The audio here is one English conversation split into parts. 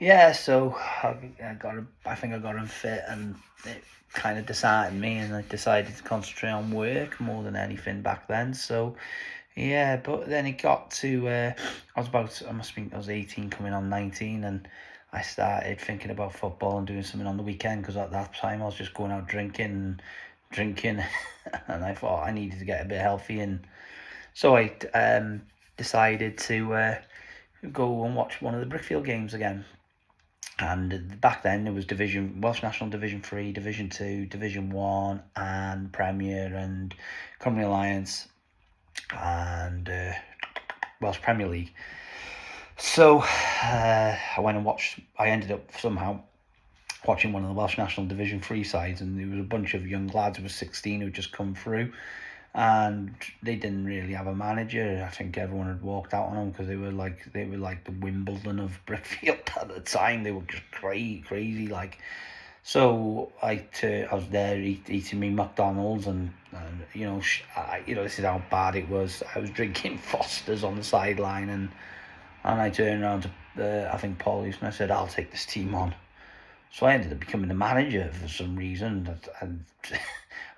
Yeah, so I think I got him fit, and it kind of decided me, and I decided to concentrate on work more than anything back then. So yeah, but then it got to I was 18 coming on 19, and I started thinking about football and doing something on the weekend, because at that time I was just going out drinking, and I thought I needed to get a bit healthy, and so I decided to go and watch one of the Brickfield games again. And back then there was Welsh National Division 3, Division 2, Division 1, and Premier, and Cymru Alliance, and Welsh Premier League. So I ended up somehow watching one of the Welsh National Division 3 sides, and there was a bunch of young lads who were 16 who just come through, and they didn't really have a manager. I think everyone had walked out on them, because they were like the Wimbledon of Brickfield at the time. They were just crazy like. So I was there eating me McDonald's, and this is how bad it was. I was drinking Fosters on the sideline, and I turned around to I think Paul Houston. I said, I'll take this team on. So I ended up becoming the manager for some reason, and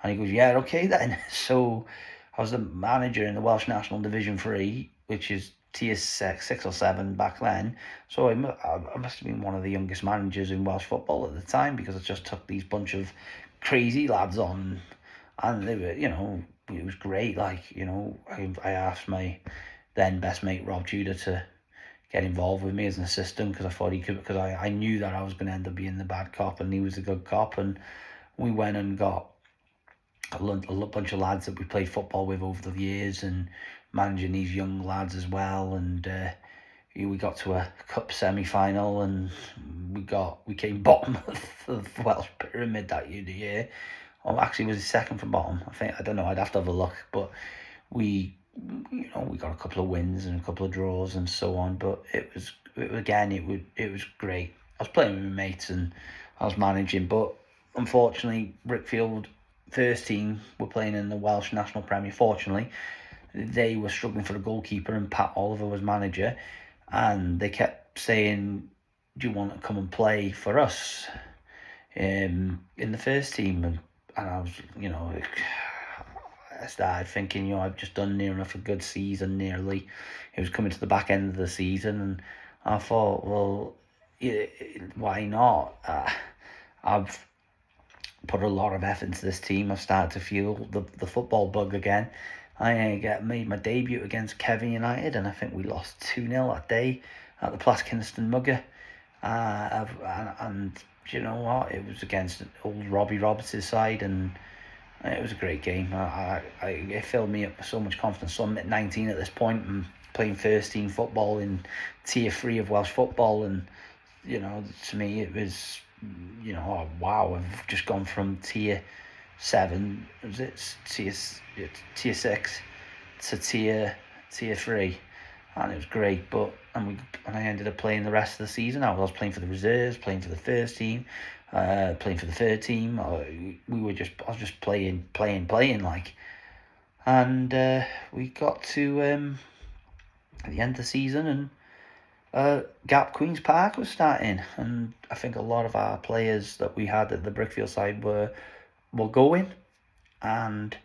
he goes, yeah, okay then. So I was the manager in the Welsh National Division 3, which is tier 6 or 7 back then. So I must have been one of the youngest managers in Welsh football at the time, because I just took these bunch of crazy lads on, and they were, it was great. Like, I asked my then best mate Rob Tudor to get involved with me as an assistant, because I thought he could, because I knew that I was going to end up being the bad cop and he was the good cop. And we went and got a bunch of lads that we played football with over the years, and managing these young lads as well. And we got to a cup semi-final, and we came bottom of the Welsh pyramid that year. Oh, actually, was second from bottom. I don't know. I'd have to have a look, but we we got a couple of wins and a couple of draws and so on. But it was great. I was playing with my mates and I was managing, but unfortunately, Brickfield first team were playing in the Welsh National Premier. Fortunately, they were struggling for a goalkeeper, and Pat Oliver was manager, and they kept saying, "Do you want to come and play for us in the first team?" And I was, I started thinking, I've just done near enough a good season, nearly. It was coming to the back end of the season, and I thought, well, yeah, why not? I've put a lot of effort into this team. I've started to feel the football bug again. I made my debut against Kevin United, and I think we lost 2-0 that day at the Plaskinston Mugger. And you know what? It was against old Robbie Roberts' side, and it was a great game. It filled me up with so much confidence. So I'm at 19 at this point and playing first team football in tier 3 of Welsh football, and to me it was, oh, wow, I've just gone from tier 7, was it tier 6 to tier 3, and it was great. But and I ended up playing the rest of the season. I was playing for the reserves, playing for the first team, playing for the third team. I was just playing like, and we got to at the end of the season, and Gap Queens Park was starting, and I think a lot of our players that we had at the Brickfield side were going, and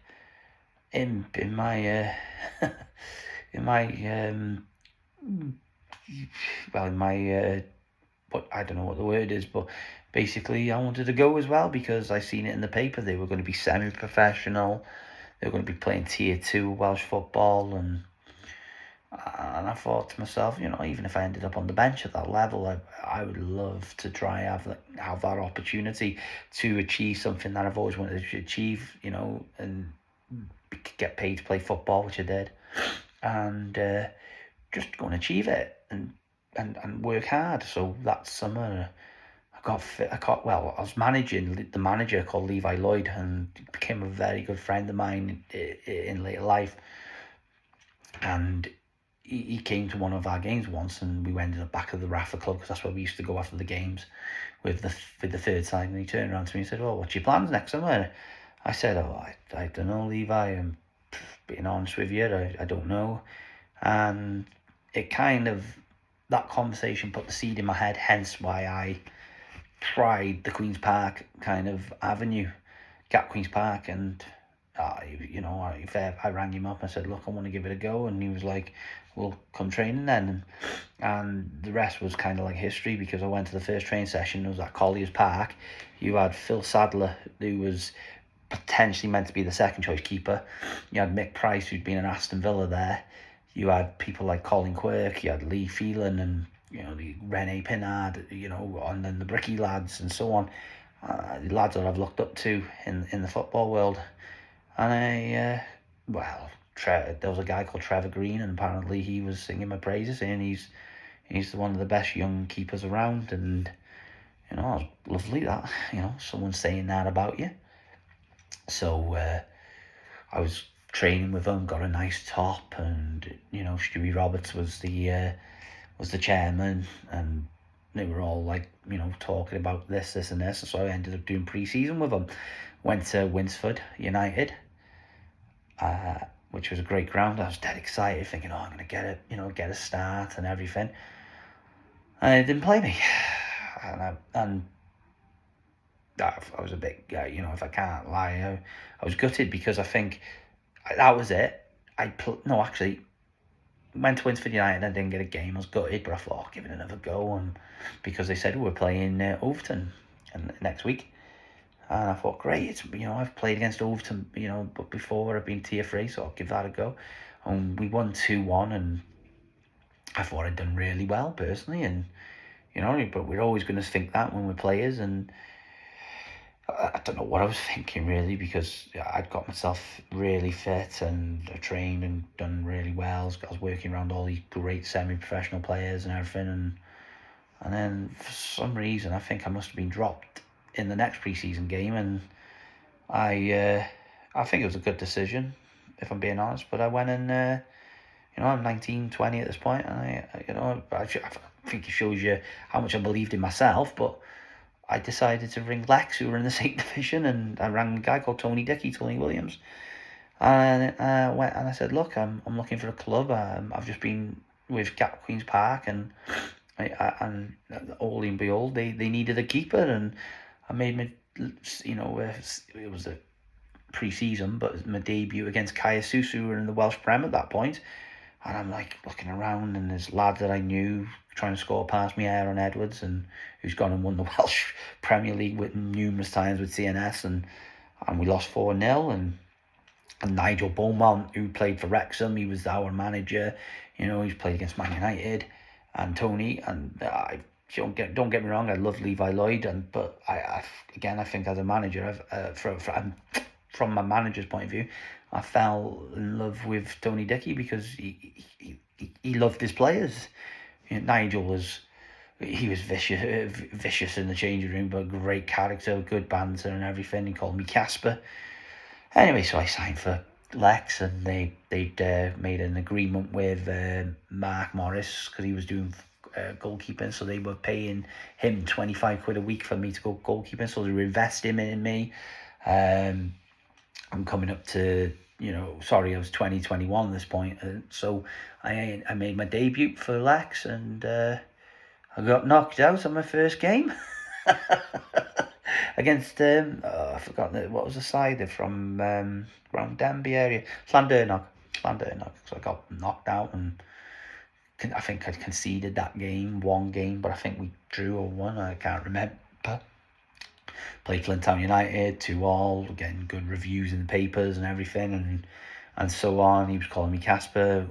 in my in my in my but I don't know what the word is, but basically I wanted to go as well, because I seen it in the paper. They were going to be semi-professional. They were going to be playing tier 2 Welsh football, and I thought to myself, even if I ended up on the bench at that level, I would love to try have that opportunity to achieve something that I've always wanted to achieve, and get paid to play football, which I did, and just go and achieve it, and work hard. So that summer, I got fit. I was managing the manager called Levi Lloyd, and he became a very good friend of mine in later life. And he came to one of our games once, and we ended up back at the Raffer Club, because that's where we used to go after the games with the third side. And he turned around to me and said, "Well, what's your plans next summer?" I said, "Oh, I don't know, Levi. I'm being honest with you, I don't know." And it kind of that conversation put the seed in my head, hence why I tried the Queen's Park kind of avenue, Gap Queen's Park, and I rang him up and I said, look, I want to give it a go, and he was like, well, come training then, and the rest was kind of like history, because I went to the first training session. It was at Collier's Park. You had Phil Sadler, who was potentially meant to be the second choice keeper. You had Mick Price, who'd been in Aston Villa there. You had people like Colin Quirk, you had Lee Phelan, and the Rene Pinard, and then the Bricky lads and so on. The lads that I've looked up to in the football world. And there was a guy called Trevor Green, and apparently he was singing my praises, saying he's one of the best young keepers around. And it was lovely that someone saying that about you. So I was training with them, got a nice top, and Stewie Roberts was the chairman, and they were all like talking about this and this. So I ended up doing pre-season with them. Went to Winsford United, which was a great ground. I was dead excited, thinking, I'm going to get a start and everything. And it didn't play me, and I was a bit, if I can't lie, I was gutted, because I think that was it. Actually, went to Winsford United and I didn't get a game. I was gutted, but I thought, I'll give it another go, and because they said we're playing Overton next week. And I thought, great, I've played against Overton, but before I've been tier 3, so I'll give that a go. And we won 2-1, and I thought I'd done really well, personally. And, but we're always going to think that when we're players. And I don't know what I was thinking, really, because I'd got myself really fit and trained and done really well. I was working around all these great semi-professional players and everything. And then, for some reason, I think I must have been dropped in the next pre-season game, and I think it was a good decision, if I'm being honest. But I went in, I'm 19, 20 at this point, and I think it shows you how much I believed in myself. But I decided to ring Lex, who were in the same division, and I rang a guy called Tony Williams, and I went and I said, look, I'm looking for a club. I've just been with Gap Queen's Park, and all in behold, they needed a keeper, and I made my, it was a pre-season, but my debut against Kaya Susu, who were in the Welsh Prem at that point. And I'm like looking around, and there's lads that I knew trying to score past me, Aaron Edwards, and who's gone and won the Welsh Premier League with numerous times with CNS, and we lost 4-0. And Nigel Beaumont, who played for Wrexham, he was our manager. He's played against Man United, and Tony, and don't get me wrong, I love Levi Lloyd, but I think as a manager, from my manager's point of view, I fell in love with Tony Dickey, because he loved his players. Nigel was vicious in the changing room, but great character, good banter and everything. He called me Casper. Anyway, so I signed for Lex, and they'd made an agreement with Mark Morris, because he was doing goalkeeping, so they were paying him 25 quid a week for me to go goalkeeping, so they were investing in me. I'm coming up to, I was 21 at this point, so I made my debut for Lex, and I got knocked out on my first game against I forgot what was the side. They're from around Denby area, Llandurnog. So I got knocked out, and I think I conceded that game, one game, but I think we drew or won, I can't remember. Played Flint Town United 2-2, getting good reviews in the papers and everything, and so on. He was calling me Casper,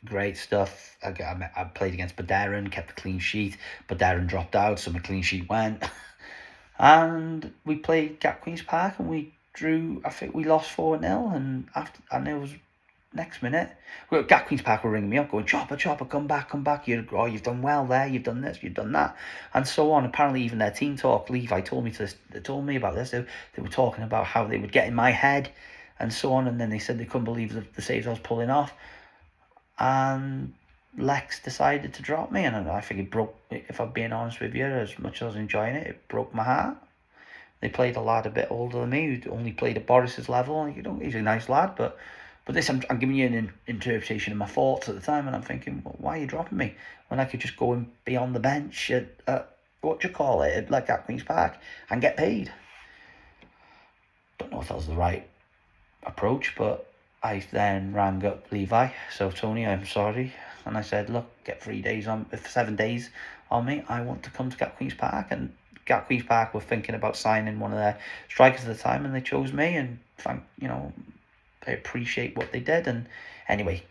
great stuff. I played against Baderen, kept a clean sheet. Baderen dropped out, so my clean sheet went. And we played Gap Queen's Park, and we drew. I think we lost 4-0, and it was next minute, Gap Queen's Park were ringing me up, going, Chopper, come back. You've done well there. You've done this. You've done that, and so on. Apparently, even their team talk, Levi told me about this. They were talking about how they would get in my head, and so on. And then they said they couldn't believe the saves I was pulling off. And Lex decided to drop me, and I think it broke. If I'm being honest with you, as much as I was enjoying it, it broke my heart. They played a lad a bit older than me, who only played at Boris's level. He's a nice lad, but But this, I'm giving you an interpretation of my thoughts at the time, and I'm thinking, well, why are you dropping me when I could just go and be on the bench at what do you call it, like at Queen's Park, and get paid? Don't know if that was the right approach, but I then rang up Levi. So, Tony, I'm sorry. And I said, look, get 7 days on me. I want to come to Gat Queen's Park. And Gat Queen's Park were thinking about signing one of their strikers at the time, and they chose me. And I appreciate what they did. And anyway,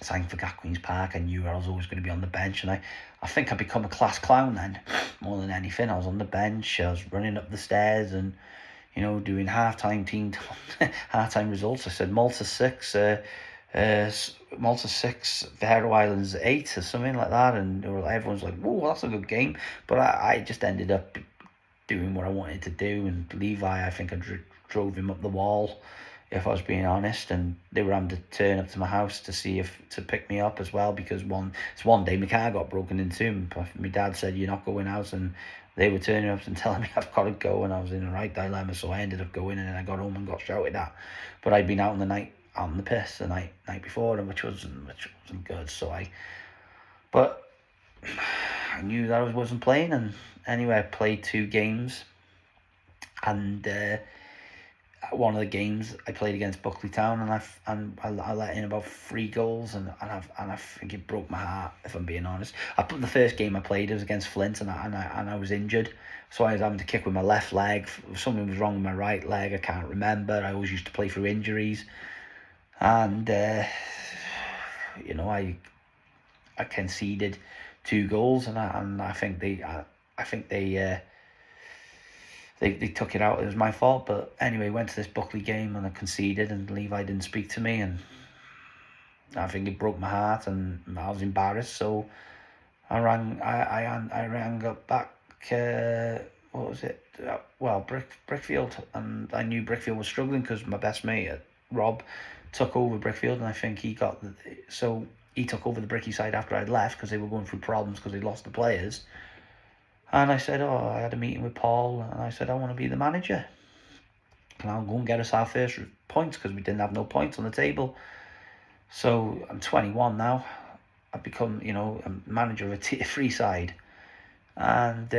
signed for Gat Queen's Park. I knew I was always going to be on the bench, and I think I become a class clown then, more than anything. I was on the bench, I was running up the stairs and doing half-time results. I said Malta 6, Malta 6, Faroe Islands 8 or something like that, and everyone's like, whoa, that's a good game. But I just ended up doing what I wanted to do, and Levi, I think I drove him up the wall, if I was being honest, and they were having to turn up to my house to pick me up as well, because one day my car got broken into, and my dad said, you're not going out, and they were turning up and telling me I've got to go, and I was in a right dilemma, so I ended up going, and then I got home and got shouted at. But I'd been out on the piss the night before, and which wasn't good. But I knew that I wasn't playing, and anyway, I played 2 games, and one of the games I played against Buckley Town, and I let in about 3 goals, and I think it broke my heart, if I'm being honest. The first game I played was against Flint, and I was injured, so I was having to kick with my left leg. Something was wrong with my right leg, I can't remember. I always used to play through injuries, and I conceded 2 goals, and I think they took it out. It was my fault, but anyway, went to this Buckley game and I conceded, and Levi didn't speak to me, and I think it broke my heart, and I was embarrassed. So I rang up back. What was it? Brickfield, and I knew Brickfield was struggling because my best mate Rob took over Brickfield, and I think he took over the Bricky side after I'd left because they were going through problems because they lost the players. And I said, I had a meeting with Paul, and I said, I want to be the manager. And I'll go and get us our first points, because we didn't have no points on the table. So I'm 21 now. I've become, a manager of a tier 3 side. And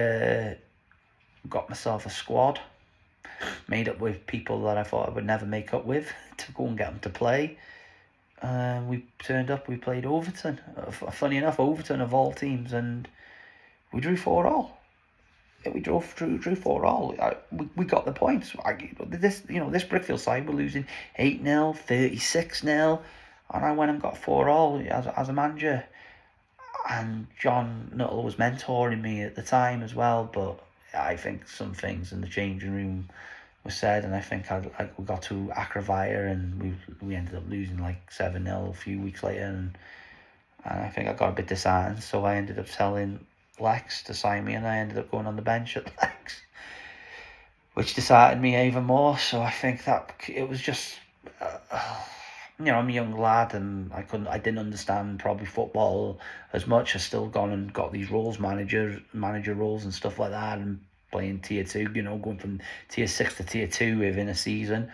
got myself a squad, made up with people that I thought I would never make up with, to go and get them to play. We turned up, we played Overton. Funny enough, Overton of all teams, and we drew 4-4. We drew 4-4. We got the points. This Brickfield side were losing 8-0, 36-0, and I went and got 4-4 as a manager. And John Nuttall was mentoring me at the time as well, but I think some things in the changing room were said, and I think we got to Akravaya, and we ended up losing like 7-0 a few weeks later, and I think I got a bit disheartened, so I ended up telling Lex to sign me, and I ended up going on the bench at Lex, which disheartened me even more. So I think that it was just, I'm a young lad, and I didn't understand probably football as much. I still gone and got these roles, manager roles and stuff like that, and playing tier 2, going from tier 6 to tier 2 within a season.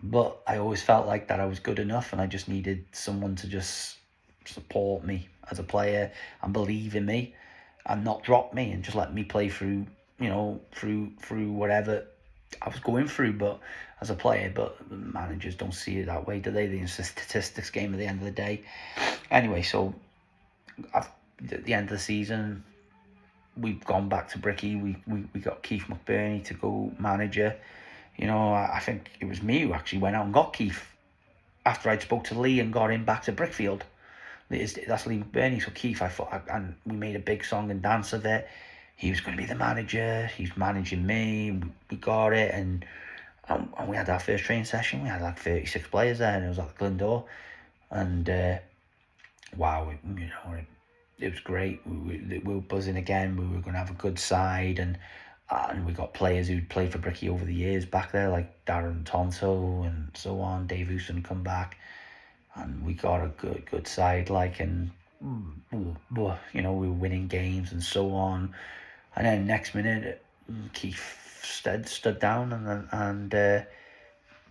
But I always felt like that I was good enough, and I just needed someone to just support me as a player and believe in me and not drop me and just let me play through whatever I was going through, but as a player. But managers don't see it that way, do they? It's a statistics game at the end of the day. Anyway, so at the end of the season, we've gone back to Bricky. We got Keith McBurney to go manager. I think it was me who actually went out and got Keith after I'd spoke to Lee and got him back to Brickfield. That's Lee McBurney. So Keith, I thought, and we made a big song and dance of it. He was going to be the manager. He's managing me. We got it, and we had our first training session. We had like 36 players there, and it was at Glendore. And wow, it was great. We were buzzing again. We were going to have a good side, and we got players who'd played for Bricky over the years back there, like Darren Tonto and so on. Dave Houston come back. And we got a good side, and we were winning games and so on. And then next minute, Keith stood down and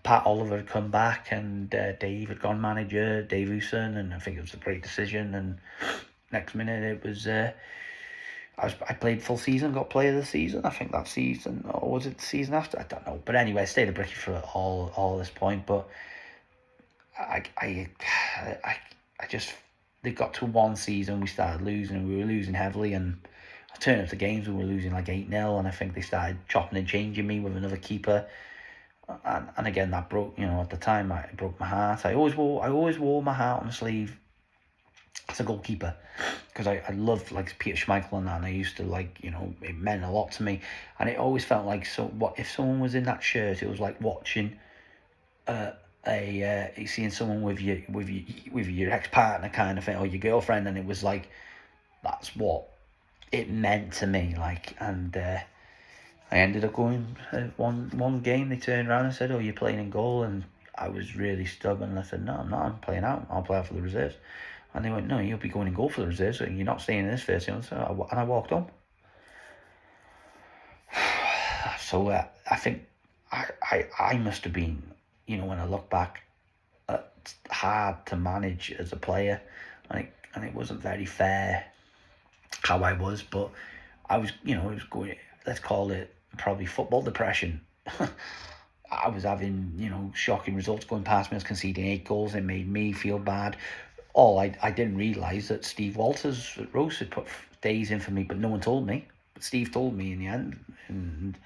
Pat Oliver had come back, and Dave had gone manager, Dave Hewson, and I think it was a great decision. And next minute it was I played full season, got player of the season, I think that season, or was it the season after? I don't know. But anyway, I stayed at Brickfield for all this point. But I just, they got to one season, we started losing, and we were losing heavily, and I turned up to games, we were losing like 8-0, and I think they started chopping and changing me with another keeper. And again, that broke, at the time, it broke my heart. I always wore my heart on the sleeve as a goalkeeper, because I loved like Peter Schmeichel and that, and I used to it meant a lot to me, and it always felt like, so what if someone was in that shirt, it was like watching seeing someone with your ex-partner kind of thing, or your girlfriend, and it was like, that's what it meant to me, and I ended up going one game. They turned around and said, "Oh, you're playing in goal," and I was really stubborn. And I said, "No, I'm not. I'm playing out. I'll play out for the reserves." And they went, "No, you'll be going in goal for the reserves. So you're not staying in this first team." So I walked on. So I think I must have been, when I look back, hard to manage as a player, and it wasn't very fair how I was, but I was, it was going. Let's call it probably football depression. I was having, shocking results going past me. I was conceding 8 goals. It made me feel bad. I didn't realise that Steve Walters at Rose had put days in for me, but no one told me. But Steve told me in the end, and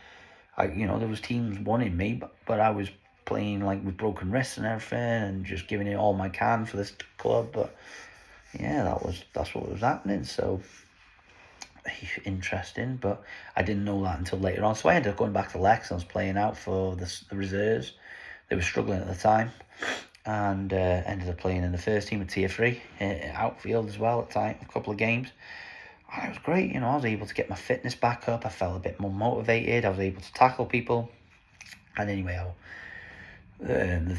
there was teams wanting me, but I was playing like with broken wrists and everything, and just giving it all my can for this club. But yeah, that's what was happening. So interesting, but I didn't know that until later on. So I ended up going back to Lex. I was playing out for the reserves. They were struggling at the time, and ended up playing in the first team at Tier 3, outfield as well at the time, a couple of games. And it was great, I was able to get my fitness back up. I felt a bit more motivated. I was able to tackle people. And anyway, the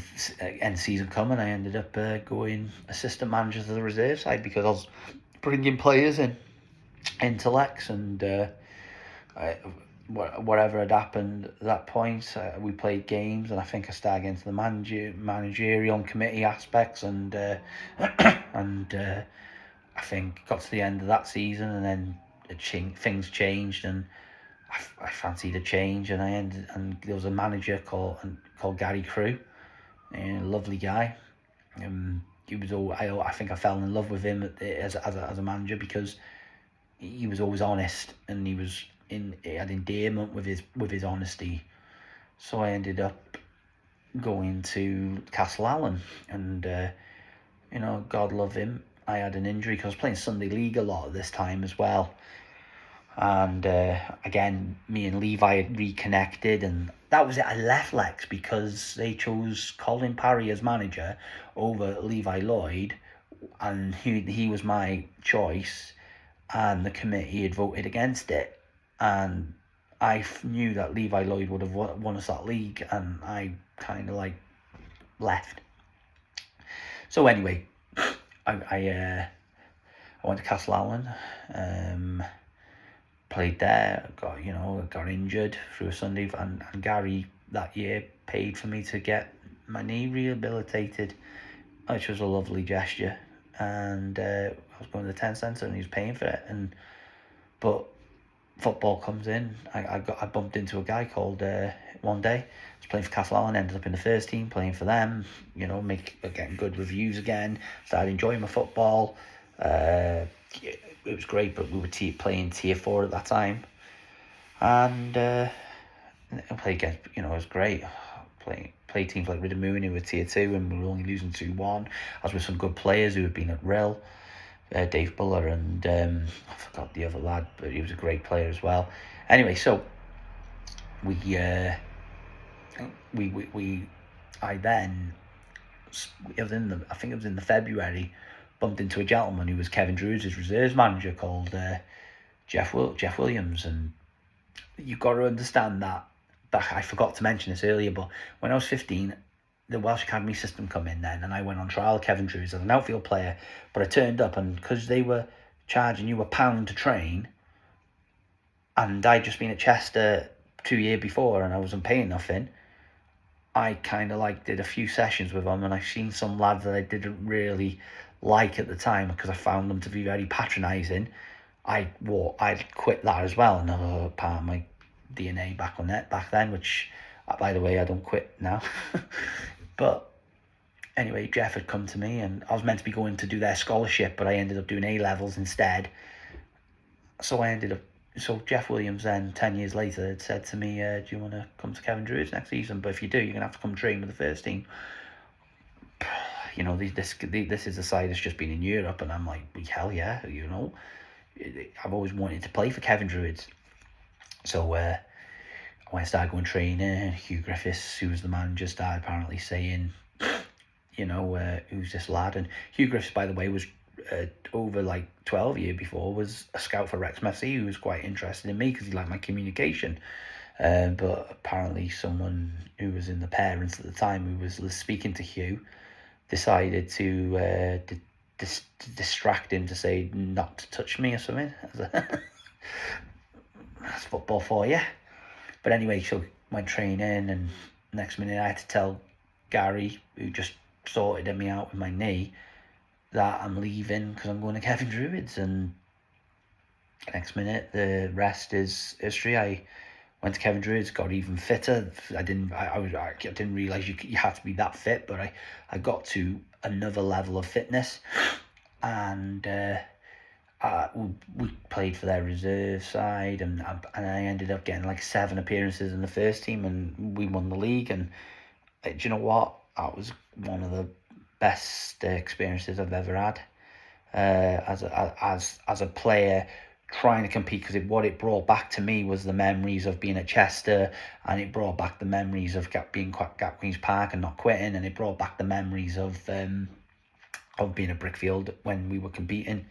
end season coming, I ended up going assistant manager to the reserve side, because I was bringing players into Lex, and whatever had happened at that point, we played games, and I think I started getting to the managerial and committee aspects, and and I think got to the end of that season, and then things changed, and I fancied a change, and there was a manager called Gary Crew, a lovely guy. He was I think I fell in love with him as a manager, because he was always honest, and he had endearment with his honesty. So I ended up going to Castle Allen, and God love him, I had an injury because I was playing Sunday League a lot at this time as well. And again, me and Levi had reconnected, and that was it. I left Lex because they chose Colin Parry as manager over Levi Lloyd, and he was my choice, and the committee had voted against it, and I knew that Levi Lloyd would have won us that league, and I kind of left. So anyway, I went to Castle Allen, played there, got injured through a Sunday, and Gary that year paid for me to get my knee rehabilitated, which was a lovely gesture. And I was going to the 10 centre, and he was paying for it. But football comes in. I bumped into a guy called one day. I was playing for Castle Allen, ended up in the first team, playing for them. Getting good reviews again. Started enjoying my football. It was great, but we were playing Tier 4 at that time, and I played against, it was great. Play teams like Riddermoon, who were Tier 2, and we were only losing 2-1. I was with some good players who had been at Rill, Dave Buller, and I forgot the other lad, but he was a great player as well. Anyway, so I think it was in the February, bumped into a gentleman who was Kevin Druids' reserves manager, called Jeff Williams. And you've got to understand that I forgot to mention this earlier, but when I was 15, the Welsh Academy system come in then, and I went on trial at Kevin Druids as an outfield player. But I turned up, and because they were charging you £1 to train, and I'd just been at Chester 2 years before, and I wasn't paying nothing, I kind of like did a few sessions with them, and I've seen some lads that I didn't really like at the time because I found them to be very patronising. I'd quit that as well, another part of my DNA back then, which, by the way, I don't quit now. But anyway, Jeff had come to me, and I was meant to be going to do their scholarship, but I ended up doing A-levels instead. So Jeff Williams then, 10 years later, had said to me, do you want to come to Kevin Druids next season? But if you do, you're going to have to come train with the first team. You know, this is a side that's just been in Europe, and I'm like, hell yeah, you know. I've always wanted to play for Kevin Druids. So when I started going training, Hugh Griffiths, who was the manager, started apparently saying, you know, who's this lad? And Hugh Griffiths, by the way, was over like 12 years before, was a scout for Wrexham FC, who was quite interested in me because he liked my communication. But apparently someone who was in the parents at the time, who was speaking to Hugh, decided to distract him to say not to touch me or something. That's football for you. But anyway, so went training, and next minute I had to tell Gary, who just sorted me out with my knee, that I'm leaving because I'm going to Kevin Druids. And next minute, the rest is history. I went to Kevin Druids, got even fitter. I didn't realise you had to be that fit, but I got to another level of fitness, and we played for their reserve side, and I ended up getting like 7 appearances in the first team, and we won the league. And do you know what? That was one of the best experiences I've ever had as a player, trying to compete, because what it brought back to me was the memories of being at Chester, and it brought back the memories of being at Queen's Park and not quitting, and it brought back the memories of being at Brickfield when we were competing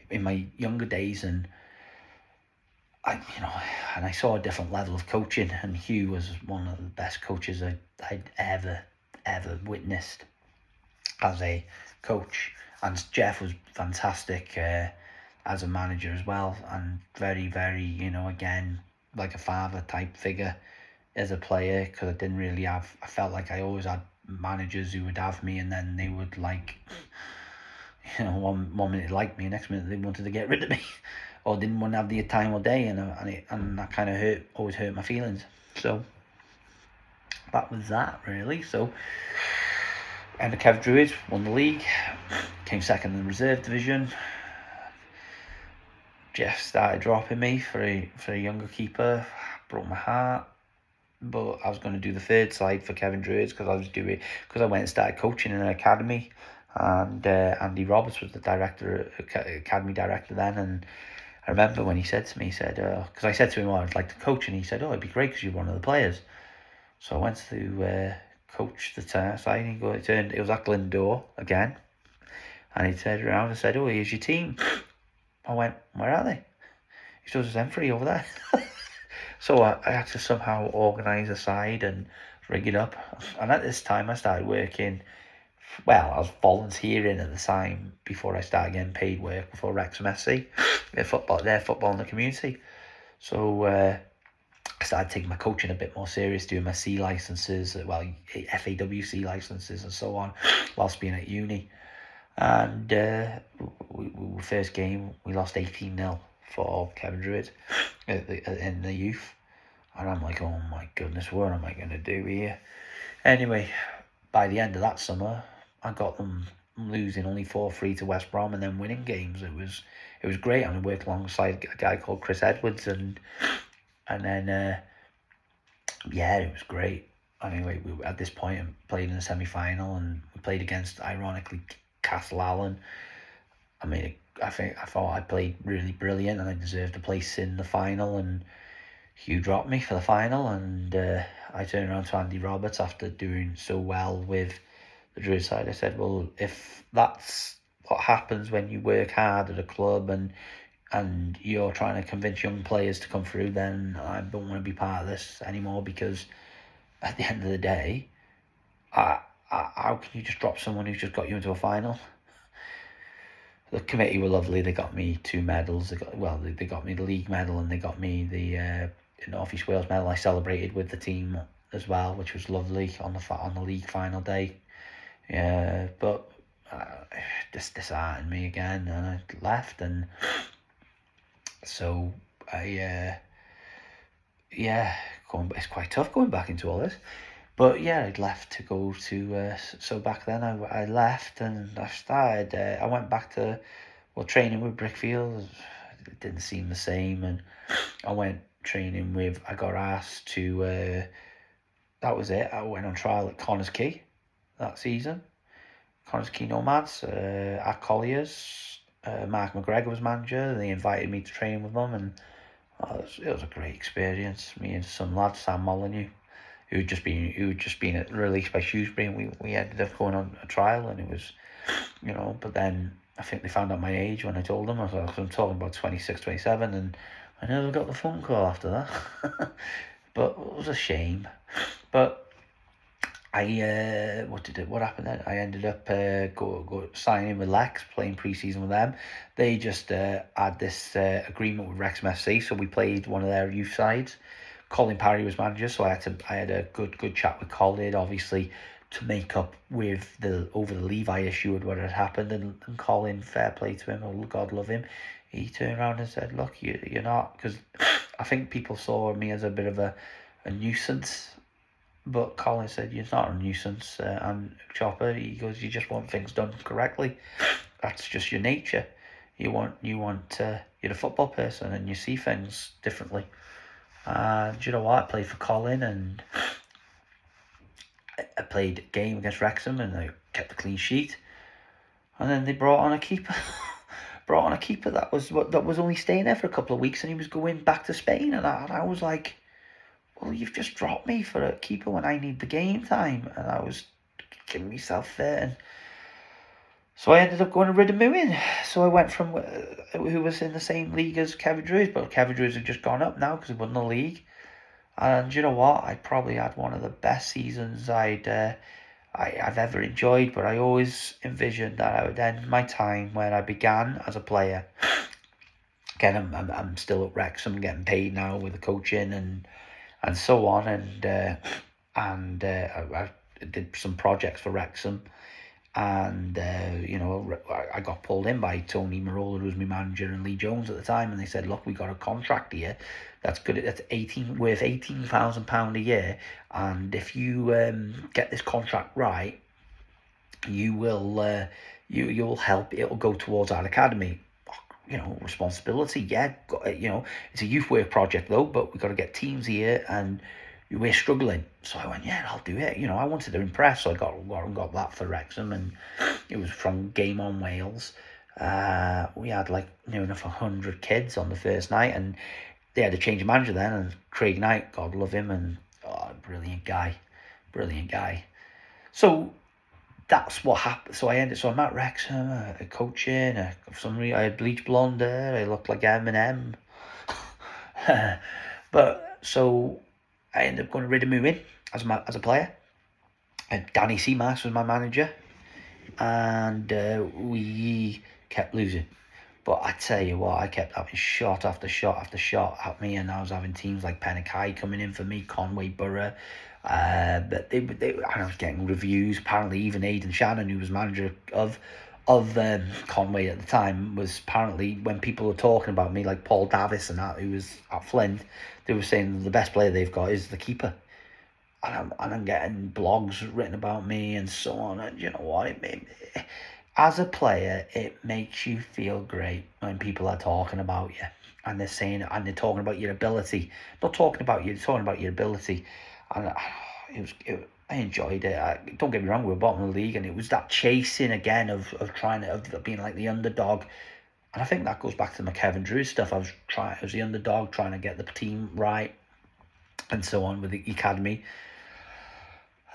in my younger days. And I saw a different level of coaching, and Hugh was one of the best coaches I'd ever witnessed as a coach, and Jeff was fantastic as a manager as well, and very, very, again, like a father type figure as a player, because I felt like I always had managers who would have me, and then they would one minute like me, next minute they wanted to get rid of me or didn't want to have the time or day, and that kind of always hurt my feelings. So that was that, really. So and the Kev Druids won the league, came second in the reserve division. Jeff started dropping me for a younger keeper. Broke my heart, but I was going to do the third side for Kevin Druids because I went and started coaching in an academy, and Andy Roberts was the academy director then. And I remember when he said to me, he said, because I said to him, I'd like to coach, and he said, it'd be great because you're one of the players. So I went to coach the side, and it was at Glyndor again, and he turned around and said, here's your team. I went, where are they? He said, there's them 3 over there. So I had to somehow organise a side and rig it up. And at this time I started working, I was volunteering at the time before I started getting paid work for Wrexham SC, their football in the community. So I started taking my coaching a bit more serious, doing my C licenses, FAWC licenses and so on, whilst being at uni. And we first game, we lost 18-0 for Kevin Druids in the youth. And I'm like, oh my goodness, what am I going to do here? Anyway, by the end of that summer, I got them losing only 4-3 to West Brom and then winning games. It was great. And I worked alongside a guy called Chris Edwards, and then it was great. Anyway, we at this point played in the semi-final, and we played against, ironically, Castle Allen. I thought I played really brilliant, and I deserved a place in the final, and Hugh dropped me for the final, and I turned around to Andy Roberts after doing so well with the Druid side. I said, well, if that's what happens when you work hard at a club and you're trying to convince young players to come through, then I don't want to be part of this anymore, because at the end of the day, how can you just drop someone who's just got you into a final? The committee were lovely. They got me 2 medals. They got me the league medal, and they got me the North East Wales medal. I celebrated with the team as well, which was lovely on the league final day. Yeah, but this disheartened me again, and I left, and so it's quite tough going back into all this. But yeah, I'd left to go to, so back then I left and I started, I went back to, training with Brickfield. It didn't seem the same, and I went training with, I got asked to, that was it, I went on trial at Connors Quay that season. Connors Quay Nomads, at Collier's. Mark McGregor was manager, and they invited me to train with them, and it was a great experience. Me and some lad, Sam Molyneux, who had just been released by Shrewsbury, and we ended up going on a trial, and it was, but then I think they found out my age when I told them. I'm talking about 26, 27, and I never got the phone call after that. But it was a shame. But what happened then? I ended up signing with Lex, playing pre-season with them. They just had this agreement with Wrexham FC, so we played one of their youth sides. Colin Parry was manager, so I had a good chat with Colin, obviously, to make up with over the Levi issue and what had happened. And Colin, fair play to him, oh, God love him, he turned around and said, look, you're not, because I think people saw me as a bit of a nuisance. But Colin said, you're not a nuisance, and Chopper, he goes, you just want things done correctly. That's just your nature. You're a football person, and you see things differently. And you know what? I played for Colin, and I played a game against Wrexham, and I kept a clean sheet. And then they brought on a keeper. That was only staying there for a couple of weeks, and he was going back to Spain. And I was like, well, you've just dropped me for a keeper when I need the game time. And I was giving myself fit. And so I ended up going to Riddermewin. So I went from who was in the same league as Kevin Druids, but Kevin Druids had just gone up now because he won the league. And you know what? I probably had one of the best seasons I've ever enjoyed. But I always envisioned that I would end my time where I began as a player. Again, I'm still at Wrexham, getting paid now with the coaching and so on, and I did some projects for Wrexham, and I got pulled in by Tony Marola, who was my manager, and Lee Jones at the time, and they said, look, we got a contract here that's good, that's worth £18,000 a year, and if you get this contract right, you will you'll help, it'll go towards our academy. Responsibility, yeah. It's a youth work project though, but we've got to get teams here, and we're struggling. So I went, yeah, I'll do it. I wanted to impress, so I got that for Wrexham, and it was from Game On Wales. We had like near enough 100 kids on the first night, and they had a change of manager then, and Craig Knight, God love him, and brilliant guy. So that's what happened. So I'm at Wrexham, coaching. For some reason, I had bleach blonde hair. I looked like Eminem. But so I ended up going to Riddermewin as a player. And Danny Seamas was my manager, and we kept losing. But I tell you what, I kept having shot after shot after shot at me, and I was having teams like Pennakai coming in for me, Conway Borough. But I was getting reviews. Apparently, even Aidan Shannon, who was manager of Conway at the time, was apparently, when people were talking about me, like Paul Davis and that, who was at Flint, they were saying the best player they've got is the keeper. And I'm getting blogs written about me and so on. And you know what? As a player, it makes you feel great when people are talking about you, and they're talking about your ability. Not talking about you, they're talking about your ability. And I enjoyed it. Don't get me wrong, we were bottom of the league, and it was that chasing again of being like the underdog. And I think that goes back to the Kevin Drew stuff. I was the underdog, trying to get the team right, and so on with the academy.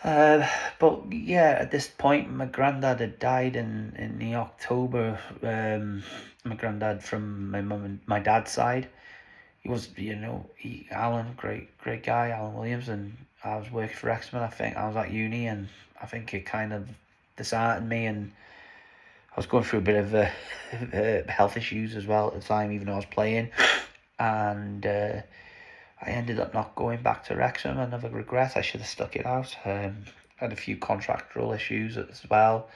But yeah, at this point, my granddad had died in the October. My granddad from my mum and my dad's side. He was, Alan, great guy, Alan Williams, and I was working for Wrexham. I think I was at uni, and I think it kind of disheartened me, and I was going through a bit of health issues as well at the time, even though I was playing, and I ended up not going back to Wrexham. Another regret. I should have stuck it out. Had a few contractual issues as well,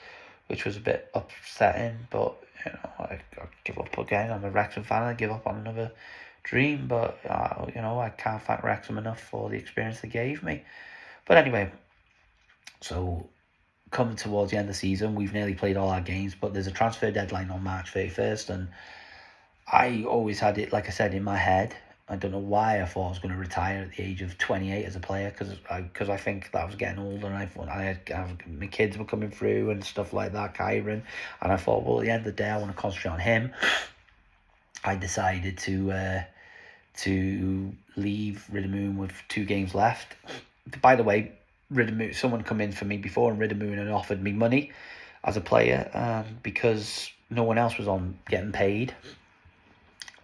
which was a bit upsetting. But I give up again. I'm a Wrexham fan. I give up on another dream. But I can't thank Wrexham enough for the experience they gave me. But anyway, so coming towards the end of the season, we've nearly played all our games. But there's a transfer deadline on March 31st, and I always had it, like I said, in my head. I don't know why I thought I was going to retire at the age of 28 as a player, because I think that I was getting older, and my kids were coming through and stuff like that, Kyron, and I thought, well, at the end of the day, I want to concentrate on him. I decided to leave Riddermoon with 2 games left. By the way, Riddermoon, someone come in for me before, and Riddermoon had offered me money as a player, because no one else was on getting paid.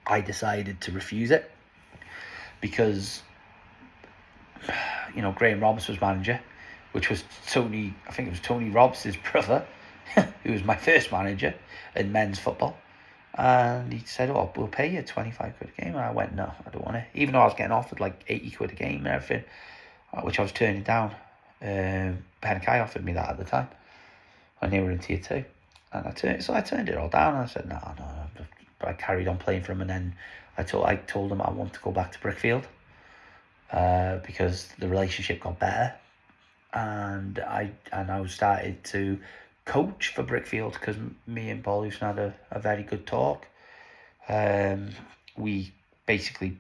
I decided to refuse it because, Graham Roberts was manager, which was Tony Roberts' brother, who was my first manager in men's football. And he said, oh, we'll pay you 25 quid a game. And I went, no, I don't want to. Even though I was getting offered like 80 quid a game and everything, which I was turning down. Penkai offered me that at the time, and they were in tier 2. And I turned it all down, and I said, no. But I carried on playing for him, and then I told him I want to go back to Brickfield, because the relationship got better, and I started to coach for Brickfield, because me and Paul Houston had a very good talk. We basically,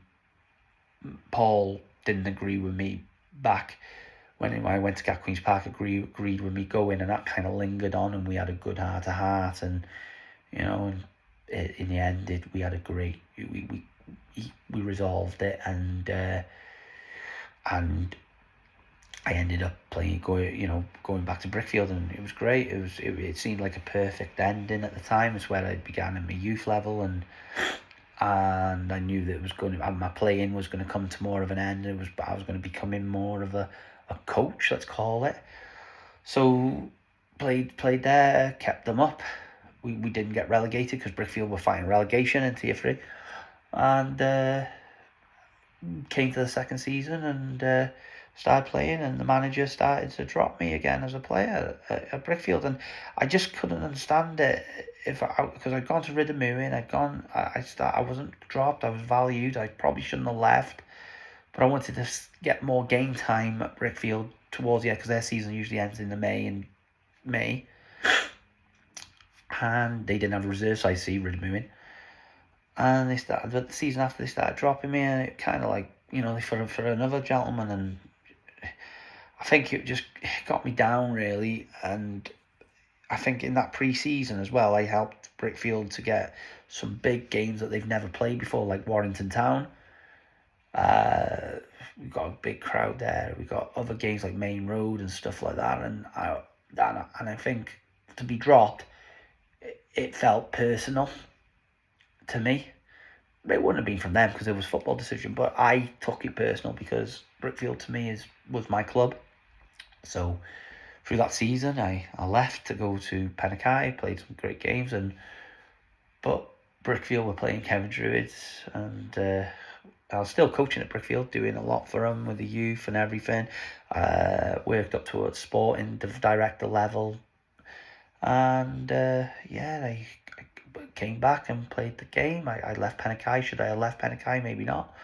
Paul didn't agree with me back when I went to Gat Queen's Park, agreed with me going, and that kind of lingered on, and we had a good heart to heart, and and in the end, we had a great, we resolved it, and I ended up going back to Brickfield, and it was great. It seemed like a perfect ending at the time. It's where I began at my youth level, and I knew that my playing was going to come to more of an end. I was going to becoming more of a coach, let's call it. So played there, kept them up. We didn't get relegated because Brickfield were fighting relegation in tier 3, and came to the second season and started playing, and the manager started to drop me again as a player at Brickfield, and I just couldn't understand it. Because I'd gone to Riddermoon, I wasn't dropped. I was valued. I probably shouldn't have left, but I wanted to get more game time at Brickfield towards the end, because their season usually ends in May, and they didn't have a reserve side, Riddermoon, and the season after they started dropping me, and it kind of like for another gentleman, and I think it just got me down really. And I think in that pre-season as well, I helped Brickfield to get some big games that they've never played before, like Warrington Town. We got a big crowd there. We got other games like Main Road and stuff like that. And I think to be dropped, it felt personal to me. It wouldn't have been from them because it was a football decision, but I took it personal because Brickfield to me was my club. So through that season, I left to go to Pennakai, played some great games, but Brickfield were playing Kevin Druids, and I was still coaching at Brickfield, doing a lot for them with the youth and everything. Worked up towards sporting director level, and I came back and played the game. I left Pennakai. Should I have left Pennakai? Maybe not.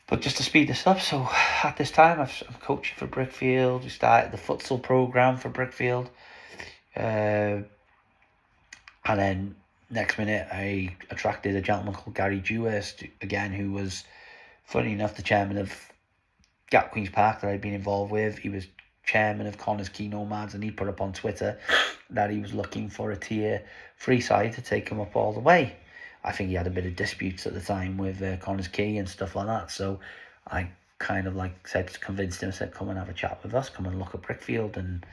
But just to speed this up, so at this time I'm coaching for Brickfield. We started the futsal program for Brickfield, and then next minute I attracted a gentleman called Gary Dewhurst again, who was, funny enough, the chairman of Gat Queen's Park that I'd been involved with. He was chairman of Connors Quay Nomads, and he put up on Twitter that he was looking for a tier 3 side to take him up all the way. I think he had a bit of disputes at the time with Connors Quay and stuff like that, so I kind of convinced him, said, come and have a chat with us, come and look at Brickfield and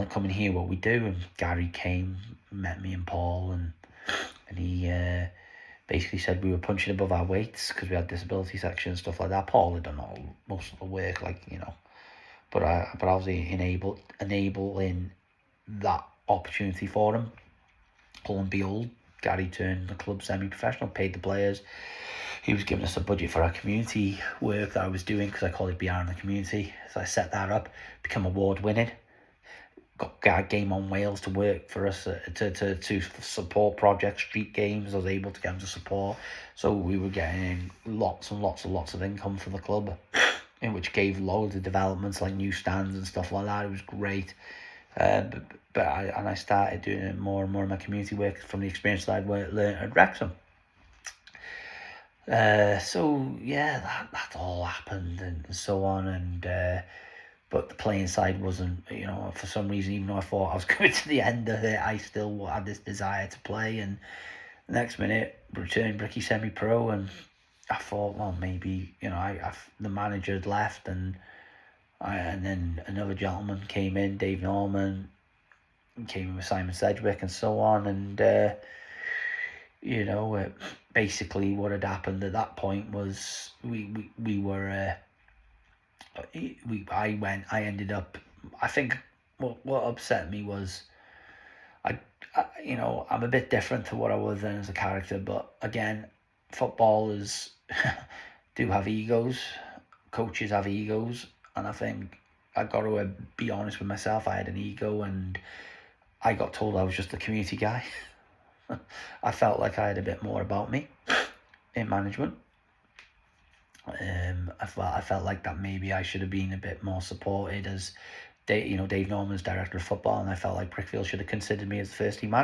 come and hear what we do. And Gary came, met me and Paul, and he basically said we were punching above our weights because we had disability section and stuff like that. Paul had done most of the work, but I was enabling that opportunity for him. Lo and behold, Gary turned the club semi-professional, paid the players, he was giving us a budget for our community work that I was doing, because I call it Beyond the Community. So I set that up, become award winning. Got Game on Wales to work for us to support projects, street games. I was able to get them to support, so we were getting lots and lots and lots of income for the club, in which gave loads of developments like new stands and stuff like that. It was great. I started doing more and more of my community work from the experience that I'd learned at Wrexham. So yeah, that all happened and so on, and but the playing side wasn't, for some reason, even though I thought I was coming to the end of it, I still had this desire to play. And the next minute, returned Bricky semi-pro, and I thought, well, maybe, the manager had left, and then another gentleman came in, Dave Norman, came in with Simon Sedgwick and so on, and basically what had happened at that point was I ended up, I think what upset me was I I'm a bit different to what I was then as a character, but again, footballers do have egos, coaches have egos, and I think I got to be honest with myself. I had an ego, and I got told I was just a community guy. I felt like I had a bit more about me in management. I felt like that maybe I should have been a bit more supported as Dave Norman's director of football, and I felt like Brickfield should have considered me as the first team manager.